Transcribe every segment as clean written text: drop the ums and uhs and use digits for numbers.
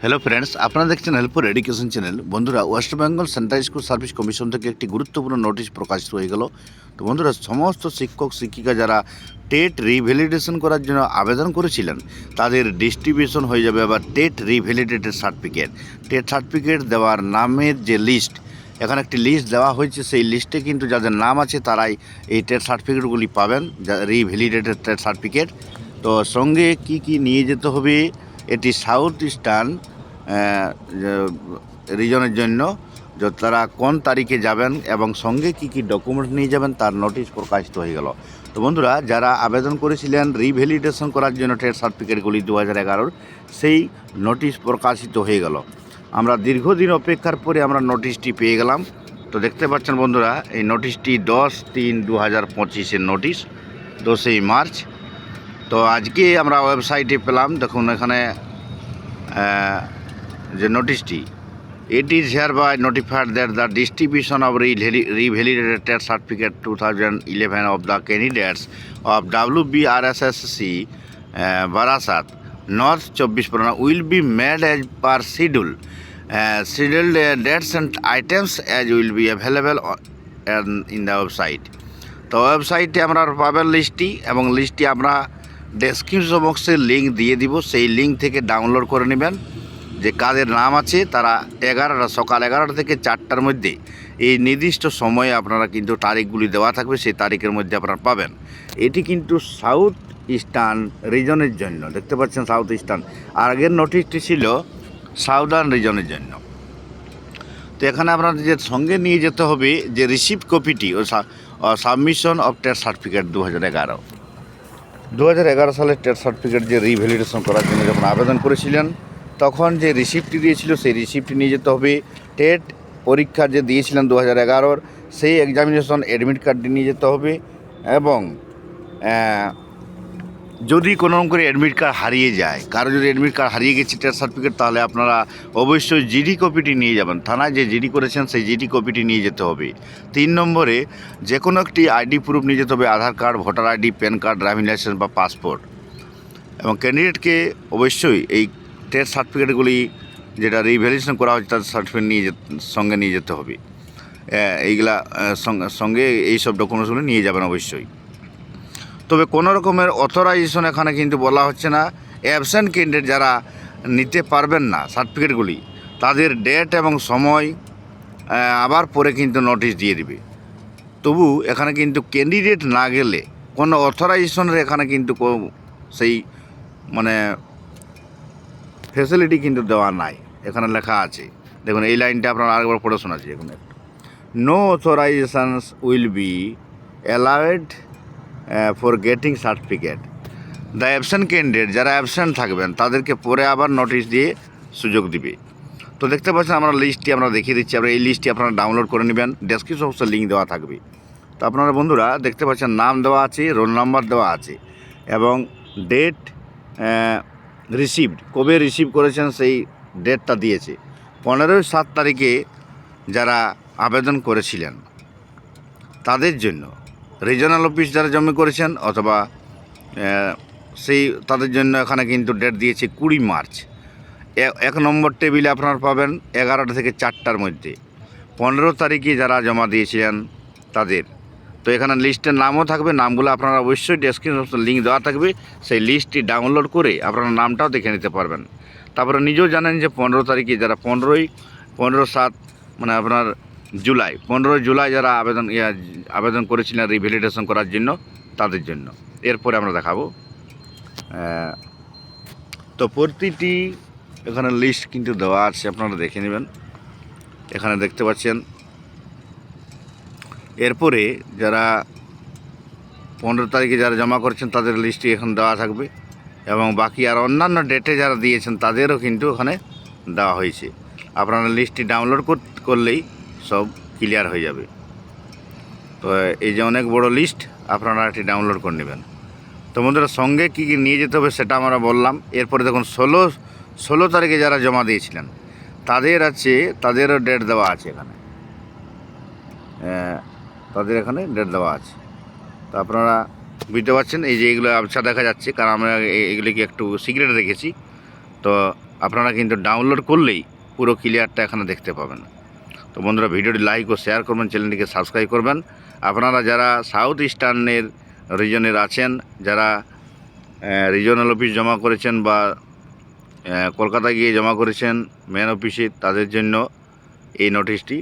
Hello friends, আপনারা দেখছেন helpful education channel. বন্ধুরা, West Bengal central school service commission থেকে একটি গুরুত্বপূর্ণ নোটিশ প্রকাশিত হয়ে গেল। তো বন্ধুরা, সমস্ত শিক্ষক শিক্ষিকা যারা টেট রিভ্যালিডেশন করার জন্য আবেদন করেছিলেন তাদের ডিস্ট্রিবিউশন হয়ে যাবে আবার TET revalidated certificate. TET certificate দেওয়ার নামের যে লিস্ট, এখানে একটি লিস্ট দেওয়া হয়েছে। সেই লিস্টে কিন্তু যাদের নাম আছে তারাই এই টেট সার্টিফিকেটগুলি পাবেন, রিভ্যালিডেটেড টেট সার্টিফিকেট। তো সঙ্গে কি কি নিয়ে যেতে হবে, এটি সাউথ ইস্টার্ন রিজনের জন্য তারা কোন তারিখে যাবেন এবং সঙ্গে কি কি ডকুমেন্ট নিয়ে যাবেন তার নোটিশ প্রকাশিত হয়ে গেল। তো বন্ধুরা, যারা আবেদন করেছিলেন রিভ্যালিডেশন করার জন্য টেট সার্টিফিকেটগুলি 2011, সেই নোটিশ প্রকাশিত হয়ে গেল। আমরা দীর্ঘদিন অপেক্ষার পরে আমরা নোটিশটি পেয়ে গেলাম। তো দেখতে পাচ্ছেন বন্ধুরা, এই নোটিশটি 10/3/2025 নোটিশ, 10ই মার্চ। তো আজকে আমরা ওয়েবসাইটে পেলাম। দেখুন এখানে যে নোটিশটি, it is hereby notified that the distribution of revalidated certificate 2011 of the candidates of WBRSSC Barasat North 24 Pargana will be made as per schedule. Scheduled dates and items as will be available in the website. তো ওয়েবসাইটে আমরা পাবেন লিস্টটি, এবং লিস্টটি আমরা description বক্সে link দিয়ে দিব। সেই লিঙ্ক থেকে ডাউনলোড করে নেবেন। যে কাদের নাম আছে তারা সকাল 11টা থেকে 4টার মধ্যে, এই নির্দিষ্ট সময়ে আপনারা কিন্তু তারিখগুলি দেওয়া থাকবে, সেই তারিখের মধ্যে আপনারা পাবেন। এটি কিন্তু সাউথ ইস্টার্ন রিজনের জন্য, দেখতে পাচ্ছেন সাউথ ইস্টার্ন। আগের নোটিশটি ছিল সাউদার্ন রিজনের জন্য। তো এখানে আপনাদের যে সঙ্গে নিয়ে যেতে হবে যে রিসিপ্ট কপিটি ও সাবমিশন অফ টেট সার্টিফিকেট 2011 সালের টেট সার্টিফিকেট যে রিভ্যালিডেশন করার জন্য যখন আবেদন করেছিলেন তখন যে রিসিপ্টটি দিয়েছিল সেই রিসিপ্টটি নিয়ে যেতে হবে। টেট পরীক্ষা যে দিয়েছিলেন 2011, সেই এক্সামিনেশন অ্যাডমিট কার্ডটি নিয়ে যেতে হবে। এবং যদি কোনো রকম করে অ্যাডমিট কার্ড হারিয়ে যায়, কারো যদি অ্যাডমিট কার্ড হারিয়ে গেছে টেট সার্টিফিকেট, তাহলে আপনারা অবশ্যই জিডি কপিটি নিয়ে যাবেন। থানায় যে জিডি করেছেন সেই জিডি কপিটি নিয়ে যেতে হবে। 3 নম্বরে যে কোনো একটি আইডি প্রুফ নিয়ে যেতে হবে, Aadhaar card, voter ID, PAN card, driving licence বা পাসপোর্ট। এবং ক্যান্ডিডেটকে অবশ্যই এই টেট সার্টিফিকেটগুলি যেটা রিভ্যালিডেশন করা হচ্ছে তার সার্টিফিকেট সঙ্গে নিয়ে যেতে হবে। এইগুলা সঙ্গে এইসব ডকুমেন্টসগুলো নিয়ে যাবেন অবশ্যই। তবে কোনো রকমের অথরাইজেশন এখানে কিন্তু বলা হচ্ছে না। অ্যাবসেন্ট ক্যান্ডিডেট যারা নিতে পারবেন না সার্টিফিকেটগুলি, তাদের ডেট এবং সময় আবার পরে কিন্তু নোটিশ দিয়ে দিবে। তবু এখানে কিন্তু ক্যান্ডিডেট না গেলে কোনো অথরাইজেশনের এখানে কিন্তু সেই মানে ফ্যাসিলিটি কিন্তু দেওয়া নাই। এখানে লেখা আছে, দেখুন এই লাইনটা আপনারা আরেকবার পড়ে শোনাচ্ছি। এখন no authorisations will be allowed for getting certificate. The absent candidate, যারা অ্যাবসেন্ট থাকবেন তাদেরকে পরে আবার নোটিশ দিয়ে সুযোগ দিবে। তো দেখতে পাচ্ছেন আমরা লিস্টটি আমরা দেখিয়ে দিচ্ছি। আমরা এই লিস্টটি আপনারা ডাউনলোড করে নেবেন, ডেসক্রিপশন বক্সে লিঙ্ক দেওয়া থাকবে। তো আপনারা বন্ধুরা দেখতে পাচ্ছেন নাম দেওয়া আছে, রোল নাম্বার দেওয়া আছে, এবং ডেট রিসিভড, কবে রিসিভ করেছেন সেই ডেটটা দিয়েছে। 15/7 তারিখে যারা আবেদন করেছিলেন তাদের জন্য, রিজনাল অফিস যারা জমা করেছেন অথবা সেই তাদের জন্য এখানে কিন্তু ডেট দিয়েছে 20 মার্চ। 1 নম্বর টেবিলে আপনারা পাবেন 11টা থেকে 4টার মধ্যে। 15 তারিখে যারা জমা দিয়েছিলেন তাদের, তো এখানে লিস্টের নামও থাকবে। নামগুলো আপনারা অবশ্যই ডেসক্রিপশন লিঙ্ক দেওয়া থাকবে, সেই লিস্টটি ডাউনলোড করে আপনারা নামটাও দেখে নিতে পারবেন। তারপরে নিজেও জানেন যে 15 তারিখে যারা 15/7 মানে আপনার জুলাই, 15 জুলাই যারা আবেদন করেছিলেন রিভ্যালিডেশন করার জন্য তাদের জন্য। এরপরে আমরা দেখাবো। তো প্রতিটি এখানে লিস্ট কিন্তু দেওয়া আছে, আপনারা দেখে নেবেন। এখানে দেখতে পাচ্ছেন। এরপরে যারা 15 তারিখে যারা জমা করেছেন তাদের লিস্টটি এখন দেওয়া থাকবে, এবং বাকি আর অন্যান্য ডেটে যারা দিয়েছেন তাদেরও কিন্তু ওখানে দেওয়া হয়েছে। আপনারা লিস্টটি ডাউনলোড করলেই সব ক্লিয়ার হয়ে যাবে। তো এই যে অনেক বড় লিস্ট, আপনারা এটি ডাউনলোড করে নেবেন। তো বন্ধুরা, সঙ্গে কী কী নিয়ে যেতে হবে সেটা আমরা বললাম। এরপরে দেখুন 16 তারিখে যারা জমা দিয়েছিলেন তাদের আছে, তাদেরও ডেট দেওয়া আছে এখানে, তাদের এখানে ডেট দেওয়া আছে। তো আপনারা বুঝতে পারছেন এই যে এগুলো আবছা দেখা যাচ্ছে, কারণ আমরা এগুলিকে একটু সিক্রেট রেখেছি। তো আপনারা কিন্তু ডাউনলোড করলেই পুরো ক্লিয়ারটা এখানে দেখতে পাবেন। তো বন্ধুরা, ভিডিওটি লাইক ও শেয়ার করবেন, চ্যানেলটিকে সাবস্ক্রাইব করবেন। আপনারা যারা সাউথ ইস্টার্নের রিজনের আছেন, যারা রিজনাল অফিস জমা করেছেন বা কলকাতা গিয়ে জমা করেছেন মেন অফিসে, তাদের জন্য এই নোটিশটি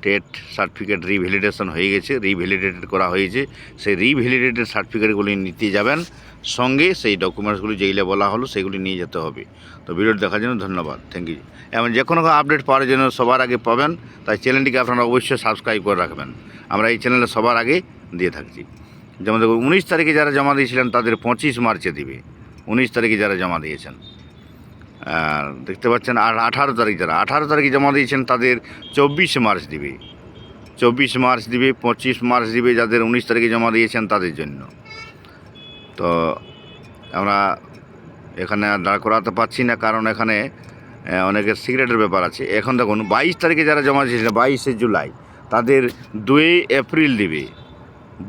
টেট সার্টিফিকেট রিভ্যালিডেশন হয়ে গেছে, রিভ্যালিডেটেড করা হয়েছে। সেই রিভ্যালিডেটেড সার্টিফিকেটগুলি নিতে যাবেন, সঙ্গে সেই ডকুমেন্টসগুলি যেগুলো বলা হলো সেগুলি নিয়ে যেতে হবে। তো ভিডিওটি দেখার জন্য ধন্যবাদ, থ্যাংক ইউ। এমন যে কোনো আপডেট পাওয়ার জন্য সবার আগে পাবেন, তাই চ্যানেলটিকে আপনারা অবশ্যই সাবস্ক্রাইব করে রাখবেন। আমরা এই চ্যানেলে সবার আগে দিয়ে থাকছি। যেমন দেখুন, 19 তারিখে যারা জমা দিয়েছিলেন তাদের 25 মার্চে দিবে, 19 তারিখে যারা জমা দিয়েছেন। আর দেখতে পাচ্ছেন, আর 18 তারিখে জমা দিয়েছেন তাদের 24 মার্চ দিবে, 24 মার্চ দিবে, 25 মার্চ দিবে যাদের 19 তারিখে জমা দিয়েছেন তাদের জন্য। তো আমরা এখানে আর দাঁড় করাতে পারছি না, কারণ এখানে অনেকের সিগারেটের ব্যাপার আছে। এখন দেখুন, 22 তারিখে যারা জমা দিয়েছিলেন 22শে জুলাই, তাদের 2 এপ্রিল দিবে,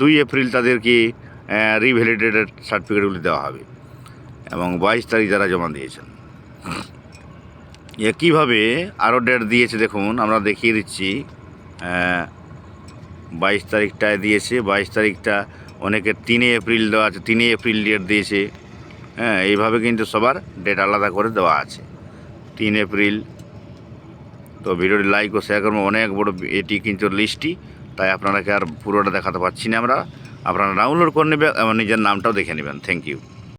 2 এপ্রিল তাদেরকে রিভ্যালিডেটেড সার্টিফিকেটগুলি দেওয়া হবে। এবং 22 তারিখ যারা জমা দিয়েছেন, একইভাবে আরও ডেট দিয়েছে। দেখুন, আমরা দেখিয়ে দিচ্ছি। 22 তারিখটায় দিয়েছে, 22 তারিখটা অনেকের 3 এপ্রিল দেওয়া আছে, 3 এপ্রিল ডেট দিয়েছে। হ্যাঁ, এইভাবে কিন্তু সবার ডেট আলাদা করে দেওয়া আছে, 3 এপ্রিল। তো ভিডিওটি লাইক ও শেয়ার করবেন। অনেক বড় এটি কিন্তু লিস্টটি, তাই আপনারাকে আর পুরোটা দেখাতে পারছি না আমরা। আপনারা ডাউনলোড করে নেবেন এবং নিজের নামটাও দেখে নেবেন। Thank you.